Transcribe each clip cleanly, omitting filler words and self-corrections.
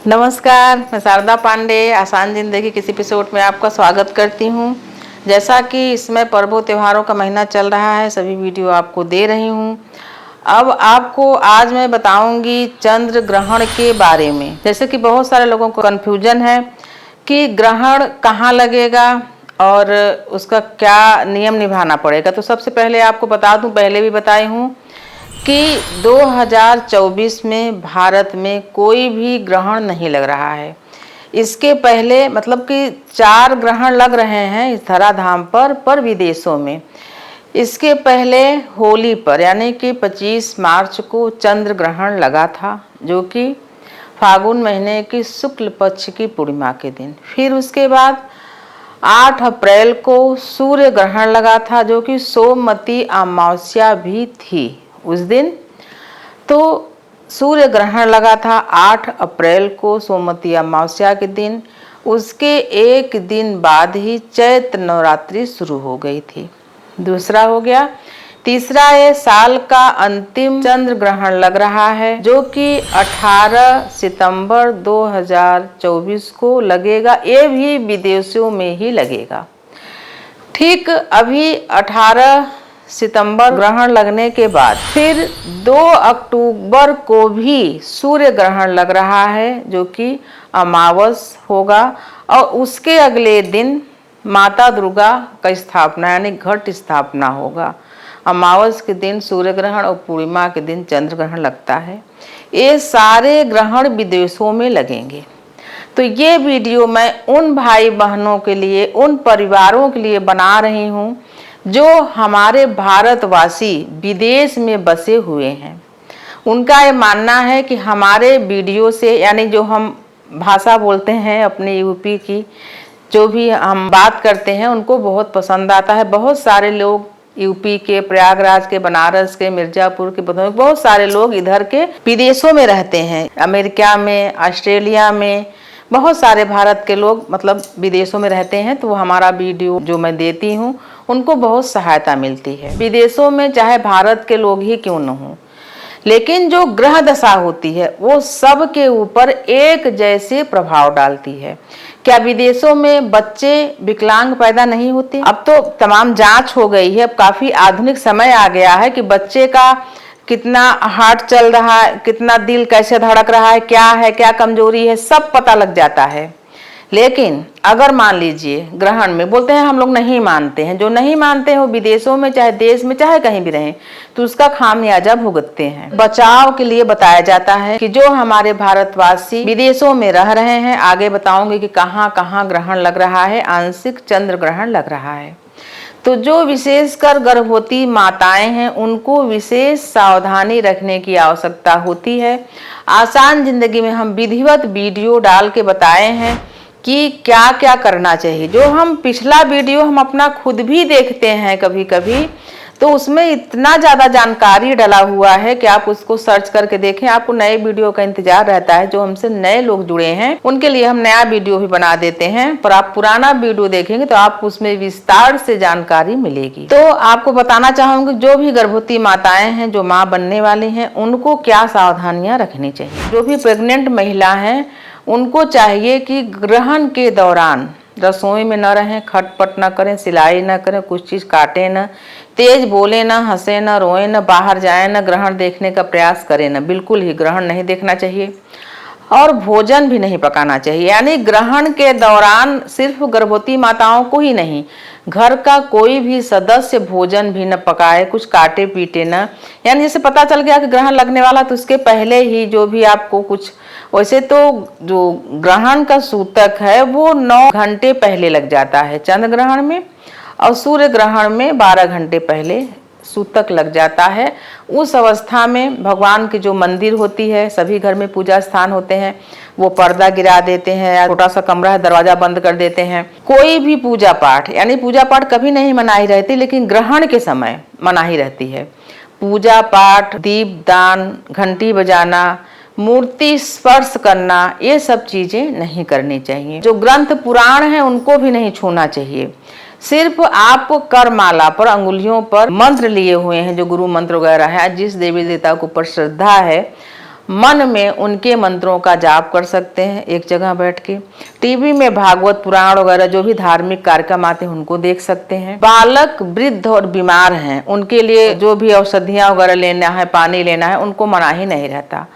नमस्कार, मैं शारदा पांडे आसान जिंदगी किसी एपिसोड में आपका स्वागत करती हूँ। जैसा कि इसमें पर्वों त्योहारों का महीना चल रहा है, सभी वीडियो आपको दे रही हूँ। अब आपको आज मैं बताऊंगी चंद्र ग्रहण के बारे में। जैसे कि बहुत सारे लोगों को कन्फ्यूजन है कि ग्रहण कहाँ लगेगा और उसका क्या नियम निभाना पड़ेगा। तो सबसे पहले आपको बता दूं, पहले भी बताई हूँ कि 2024 में भारत में कोई भी ग्रहण नहीं लग रहा है। इसके पहले मतलब कि 4 ग्रहण लग रहे हैं इस धराधाम पर विदेशों में। इसके पहले होली पर यानी कि 25 मार्च को चंद्र ग्रहण लगा था, जो कि फागुन महीने की शुक्ल पक्ष की पूर्णिमा के दिन। फिर उसके बाद 8 अप्रैल को सूर्य ग्रहण लगा था, जो कि सोमवती अमावस्या भी थी उस दिन। तो सूर्य ग्रहण लगा था 8 अप्रैल को सोमवती अमावस्या के दिन। उसके एक दिन बाद ही चैत्र नवरात्रि शुरू हो गई थी। दूसरा हो गया। तीसरा, ये साल का अंतिम चंद्र ग्रहण लग रहा है, जो कि 18 सितंबर 2024 को लगेगा। ये भी विदेशों में ही लगेगा। ठीक अभी 18 सितंबर ग्रहण लगने के बाद फिर 2 अक्टूबर को भी सूर्य ग्रहण लग रहा है, जो कि अमावस होगा। और उसके अगले दिन माता दुर्गा का स्थापना यानी घट स्थापना होगा। अमावस के दिन सूर्य ग्रहण और पूर्णिमा के दिन चंद्र ग्रहण लगता है। ये सारे ग्रहण विदेशों में लगेंगे। तो ये वीडियो मैं उन भाई बहनों के लिए, उन परिवारों के लिए बना रही हूँ जो हमारे भारतवासी विदेश में बसे हुए हैं। उनका ये मानना है कि हमारे वीडियो से, यानी जो हम भाषा बोलते हैं अपने यूपी की, जो भी हम बात करते हैं, उनको बहुत पसंद आता है। बहुत सारे लोग यूपी के, प्रयागराज के, बनारस के, मिर्जापुर के, बहुत सारे लोग इधर के विदेशों में रहते हैं। अमेरिका में, ऑस्ट्रेलिया में बहुत सारे भारत के लोग मतलब विदेशों में रहते हैं। तो वो हमारा वीडियो जो मैं देती हूँ उनको बहुत सहायता मिलती है। विदेशों में चाहे भारत के लोग ही क्यों न हों, लेकिन जो ग्रह दशा होती है वो सब के ऊपर एक जैसे प्रभाव डालती है। क्या विदेशों में बच्चे विकलांग पैदा नहीं होते? अब तो तमाम जांच हो गई है, अब काफी आधुनिक समय आ गया है कि बच्चे का कितना हार्ट चल रहा है, कितना दिल कैसे धड़क रहा है, क्या कमजोरी है, सब पता लग जाता है। लेकिन अगर मान लीजिए ग्रहण में, बोलते हैं हम लोग नहीं मानते हैं, जो नहीं मानते हैं वो विदेशों में चाहे देश में चाहे कहीं भी रहें तो उसका खामियाजा भुगतते हैं। बचाव के लिए बताया जाता है कि जो हमारे भारतवासी विदेशों में रह रहे हैं, आगे बताऊंगी कि कहाँ कहाँ ग्रहण लग रहा है, आंशिक चंद्र ग्रहण लग रहा है। तो जो विशेषकर गर्भवती माताएं हैं उनको विशेष सावधानी रखने की आवश्यकता होती है। आसान जिंदगी में हम विधिवत वीडियो डाल के बताए हैं कि क्या क्या करना चाहिए। जो हम पिछला वीडियो हम अपना खुद भी देखते हैं कभी कभी, तो उसमें इतना ज़्यादा जानकारी डला हुआ है कि आप उसको सर्च करके देखें। आपको नए वीडियो का इंतजार रहता है। जो हमसे नए लोग जुड़े हैं उनके लिए हम नया वीडियो भी बना देते हैं, पर आप पुराना वीडियो देखेंगे तो आपको उसमें विस्तार से जानकारी मिलेगी। तो आपको बताना चाहूंगी, जो भी गर्भवती माताएं हैं, जो माँ बनने वाली हैं, उनको क्या सावधानियां रखनी चाहिए। जो भी प्रेग्नेंट महिला है उनको चाहिए कि ग्रहण के दौरान रसोई में न रहें, खटपट न करें, सिलाई न करें, कुछ चीज़ काटें न, तेज बोले न, हंसे न, रोए न, बाहर जाए न, ग्रहण देखने का प्रयास करें न, बिल्कुल ही ग्रहण नहीं देखना चाहिए। और भोजन भी नहीं पकाना चाहिए। यानी ग्रहण के दौरान सिर्फ गर्भवती माताओं को ही नहीं, घर का कोई भी सदस्य भोजन भी न पकाए, कुछ काटे पीटे न। यानी जैसे पता चल गया कि ग्रहण लगने वाला, तो उसके पहले ही जो भी आपको कुछ, वैसे तो जो ग्रहण का सूतक है वो 9 घंटे पहले लग जाता है चंद्र ग्रहण में, और सूर्य ग्रहण में 12 घंटे पहले सूतक लग जाता है। उस अवस्था में भगवान की जो मंदिर होती है, सभी घर में पूजा स्थान होते हैं, वो पर्दा गिरा देते हैं, छोटा सा कमरा है दरवाजा बंद कर देते हैं। कोई भी पूजा पाठ, यानी पूजा पाठ कभी नहीं मनाही रहती, लेकिन ग्रहण के समय मनाही रहती है। पूजा पाठ, दीप दान, घंटी बजाना, मूर्ति स्पर्श करना, ये सब चीजें नहीं करनी चाहिए। जो ग्रंथ पुराण हैं उनको भी नहीं छूना चाहिए। सिर्फ आप करमाला पर, अंगुलियों पर मंत्र लिए हुए हैं, जो गुरु मंत्र वगैरह है, जिस देवी देवता को ऊपर श्रद्धा है, मन में उनके मंत्रों का जाप कर सकते हैं एक जगह बैठ के। टीवी में भागवत पुराण वगैरह जो भी धार्मिक कार्यक्रम आते हैं उनको देख सकते हैं। बालक, वृद्ध और बीमार हैं, उनके लिए जो भी औषधियाँ वगैरह लेना है, पानी लेना है, उनको मनाही नहीं रहता।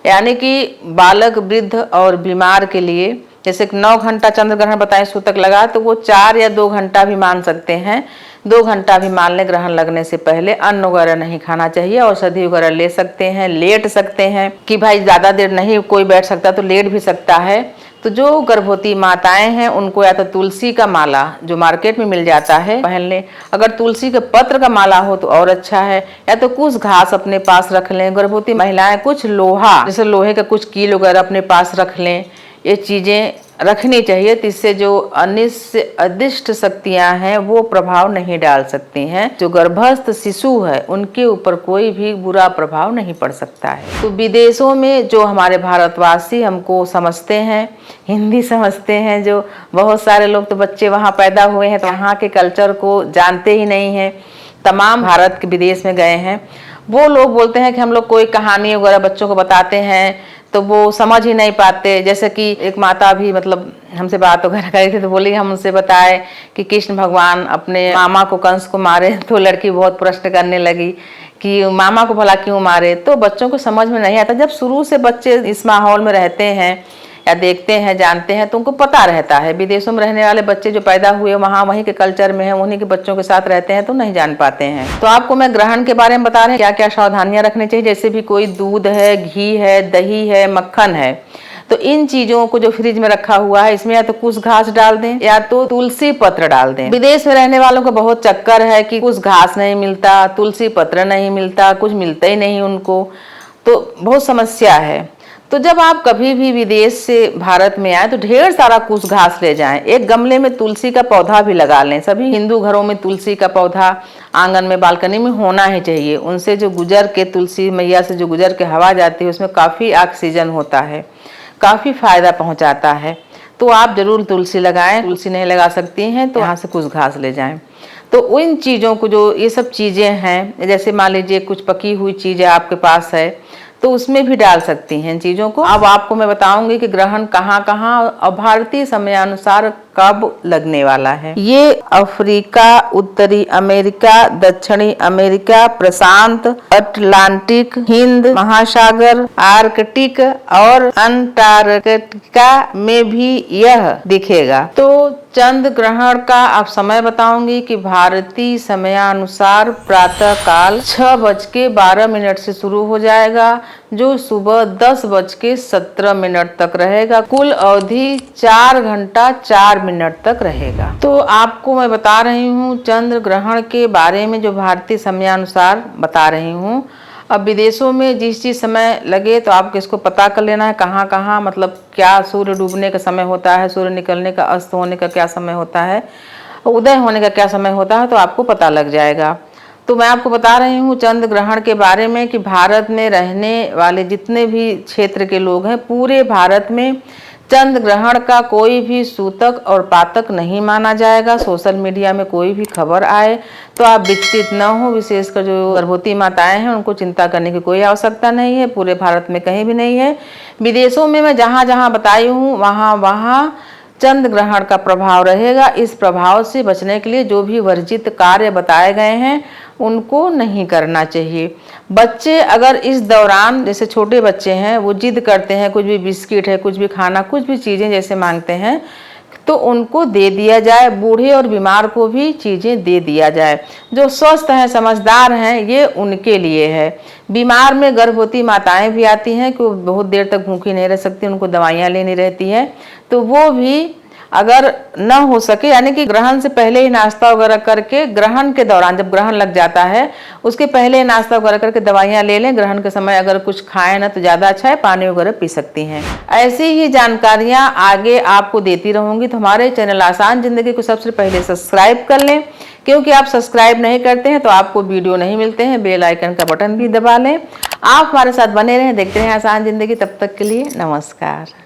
यानी कि बालक, वृद्ध और बीमार के लिए जैसे 9 घंटा चंद्र ग्रहण बताएं सूतक लगा, तो वो 4 या 2 घंटा भी मान सकते हैं। 2 घंटा भी मान लें, ग्रहण लगने से पहले अन्न वगैरह नहीं खाना चाहिए, औषधि वगैरह ले सकते हैं, लेट सकते हैं कि भाई ज़्यादा देर नहीं कोई बैठ सकता तो लेट भी सकता है। तो जो गर्भवती माताएं हैं उनको या तो तुलसी का माला जो मार्केट में मिल जाता है पहन लें, अगर तुलसी के पत्र का माला हो तो और अच्छा है, या तो कुछ घास अपने पास रख लें। गर्भवती महिलाएं कुछ लोहा, जैसे लोहे का कुछ कील वगैरह अपने पास रख लें। ये चीज़ें रखनी चाहिए, जिससे जो अनिष्ट शक्तियां हैं वो प्रभाव नहीं डाल सकती हैं। जो गर्भस्थ शिशु है उनके ऊपर कोई भी बुरा प्रभाव नहीं पड़ सकता है। तो विदेशों में जो हमारे भारतवासी हमको समझते हैं, हिंदी समझते हैं, जो बहुत सारे लोग तो बच्चे वहाँ पैदा हुए हैं तो वहाँ के कल्चर को जानते ही नहीं हैं, तमाम भारत के विदेश में गए हैं, वो लोग बोलते हैं कि हम लोग कोई कहानी वगैरह बच्चों को बताते हैं तो वो समझ ही नहीं पाते। जैसे कि एक माता भी मतलब हमसे बात वगैरह करी थी तो बोली हम उनसे बताए कि कृष्ण भगवान अपने मामा को कंस को मारे, तो लड़की बहुत प्रश्न करने लगी कि मामा को भला क्यों मारे। तो बच्चों को समझ में नहीं आता। जब शुरू से बच्चे इस माहौल में रहते हैं या देखते हैं, जानते हैं, तो उनको पता रहता है। विदेशों में रहने वाले बच्चे जो पैदा हुए वहाँ वहीं के कल्चर में हैं, उन्हीं के बच्चों के साथ रहते हैं तो नहीं जान पाते हैं। तो आपको मैं ग्रहण के बारे में बता रहे हैं क्या क्या सावधानियां रखनी चाहिए। जैसे भी कोई दूध है, घी है, दही है, मक्खन है, तो इन चीजों को जो फ्रिज में रखा हुआ है इसमें या तो कुछ घास डाल दें या तो तुलसी पत्र डाल दें। विदेश में रहने वालों को बहुत चक्कर है कि कुछ घास नहीं मिलता, तुलसी पत्र नहीं मिलता, कुछ मिलता ही नहीं उनको, तो बहुत समस्या है। तो जब आप कभी भी विदेश से भारत में आए तो ढेर सारा कुछ घास ले जाएं। एक गमले में तुलसी का पौधा भी लगा लें। सभी हिंदू घरों में तुलसी का पौधा आंगन में, बालकनी में होना ही चाहिए। उनसे जो गुजर के, तुलसी मैया से जो गुजर के हवा जाती है उसमें काफ़ी ऑक्सीजन होता है, काफ़ी फायदा पहुंचाता है। तो आप जरूर तुलसी लगाएं। तुलसी नहीं लगा सकती हैं तो यहाँ से कुछ घास ले जाएं। तो उन चीज़ों को, जो ये सब चीज़ें हैं, जैसे मान लीजिए कुछ पकी हुई चीज़ें आपके पास है तो उसमें भी डाल सकती हैं इन चीज़ों को। अब आपको मैं बताऊंगी कि ग्रहण कहाँ कहाँ और भारतीय समयानुसार कब लगने वाला है। ये अफ्रीका, उत्तरी अमेरिका, दक्षिणी अमेरिका, प्रशांत, अटलांटिक, हिंद महासागर, आर्कटिक और अंटार्कटिका में भी यह दिखेगा। तो चंद्र ग्रहण का आप समय बताऊंगी कि भारतीय समयानुसार प्रातः काल 6:12 से शुरू हो जाएगा, जो सुबह 10:17 तक रहेगा। कुल अवधि 4 घंटा 4 मिनट तक रहेगा। तो आपको मैं बता रही हूँ चंद्र ग्रहण के बारे में, जो भारतीय समयानुसार बता रही हूँ। अब विदेशों में जिस चीज़ समय लगे तो आपको इसको पता कर लेना है कहाँ कहाँ, मतलब क्या सूर्य डूबने का समय होता है, सूर्य निकलने का, अस्त होने का क्या समय होता है, उदय होने का क्या समय होता है, तो आपको पता लग जाएगा। तो मैं आपको बता रही हूँ चंद्र ग्रहण के बारे में कि भारत में रहने वाले जितने भी क्षेत्र के लोग हैं, पूरे भारत में चंद्र ग्रहण का कोई भी सूतक और पातक नहीं माना जाएगा। सोशल मीडिया में कोई भी खबर आए तो आप विचलित न हो। विशेषकर जो गर्भवती माताएं हैं उनको चिंता करने की कोई आवश्यकता नहीं है, पूरे भारत में कहीं भी नहीं है। विदेशों में मैं जहाँ जहाँ बताई हूँ वहाँ वहाँ चंद्र ग्रहण का प्रभाव रहेगा। इस प्रभाव से बचने के लिए जो भी वर्जित कार्य बताए गए हैं उनको नहीं करना चाहिए। बच्चे अगर इस दौरान, जैसे छोटे बच्चे हैं वो जिद करते हैं, कुछ भी बिस्किट है, कुछ भी खाना, कुछ भी चीज़ें जैसे मांगते हैं तो उनको दे दिया जाए। बूढ़े और बीमार को भी चीज़ें दे दिया जाए। जो स्वस्थ हैं, समझदार हैं, ये उनके लिए है। बीमार में गर्भवती माताएं भी आती हैं कि वो बहुत देर तक भूखी नहीं रह सकती, उनको दवाइयाँ लेनी रहती है, तो वो भी अगर न हो सके, यानी कि ग्रहण से पहले ही नाश्ता वगैरह करके, ग्रहण के दौरान जब ग्रहण लग जाता है उसके पहले ही नाश्ता वगैरह करके दवाइयाँ ले लें। ग्रहण के समय अगर कुछ खाएं ना तो ज़्यादा अच्छा है, पानी वगैरह पी सकती हैं। ऐसी ही जानकारियाँ आगे आपको देती रहूँगी। तो हमारे चैनल आसान जिंदगी को सबसे पहले सब्सक्राइब कर लें, क्योंकि आप सब्सक्राइब नहीं करते हैं तो आपको वीडियो नहीं मिलते हैं। बेल आइकन का बटन भी दबा लें। आप हमारे साथ बने रहें, देखते रहें आसान जिंदगी। तब तक के लिए नमस्कार।